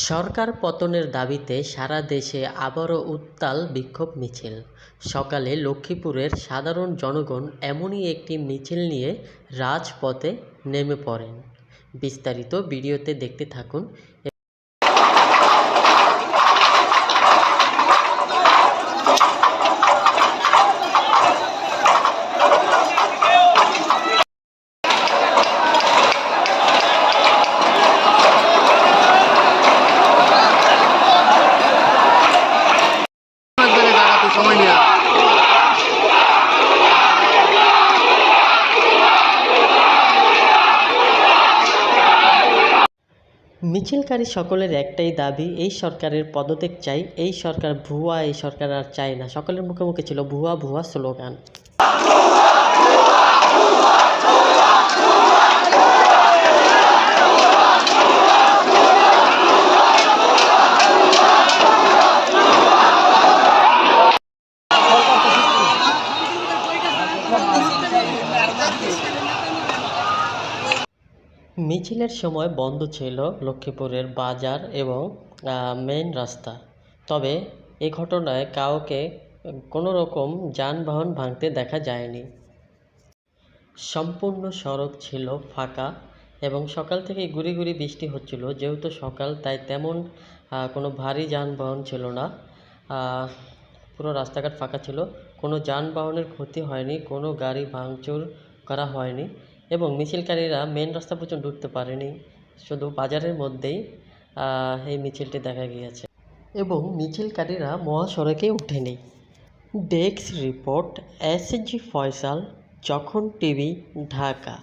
সরকার পতনের দাবিতে সারা দেশে আবারও উত্তাল বিক্ষোভ মিছিল। সকালে লক্ষ্মীপুরের সাধারণ জনগণ এমনই একটি মিছিল নিয়ে রাজপথে নেমে পড়েন। বিস্তারিত ভিডিওতে দেখতে থাকুন। সময় নেওয়া মিছিলকারী সকলের একটাই দাবি, এই সরকারের পদত্যাগ চাই। এই সরকার ভুয়া, এই সরকার আর চাই না। সকলের মুখে মুখে ছিল ভুয়া ভুয়া স্লোগান। মিছিলের সময় বন্ধ ছিল লক্ষ্মীপুরের বাজার এবং মেইন রাস্তা। তবে এ ঘটনায় কাউকে কোনো রকম যানবাহন ভাঙতে দেখা যায়নি। সম্পূর্ণ সড়ক ছিল ফাঁকা এবং সকাল থেকে গুঁড়ি গুঁড়ি বৃষ্টি হচ্ছিল। যেহেতু সকাল, তাই তেমন কোনো ভারী যানবাহন ছিল না। পুরো রাস্তাঘাট ফাঁকা ছিল। কোনো যানবাহনের ক্ষতি হয়নি, কোনো গাড়ি ভাঙচুর করা হয়নি এবং মিছিলকারীরা মেন রাস্তা পর্যন্ত ঢুকতে পারেনি। শুধু বাজারের মধ্যেই এই মিছিলটি দেখা গিয়েছে এবং মিছিলকারীরা মহাসড়কে ওঠেনি। ডেস্ক রিপোর্ট, এসএসজি ফয়সাল, যখন টিভি, ঢাকা।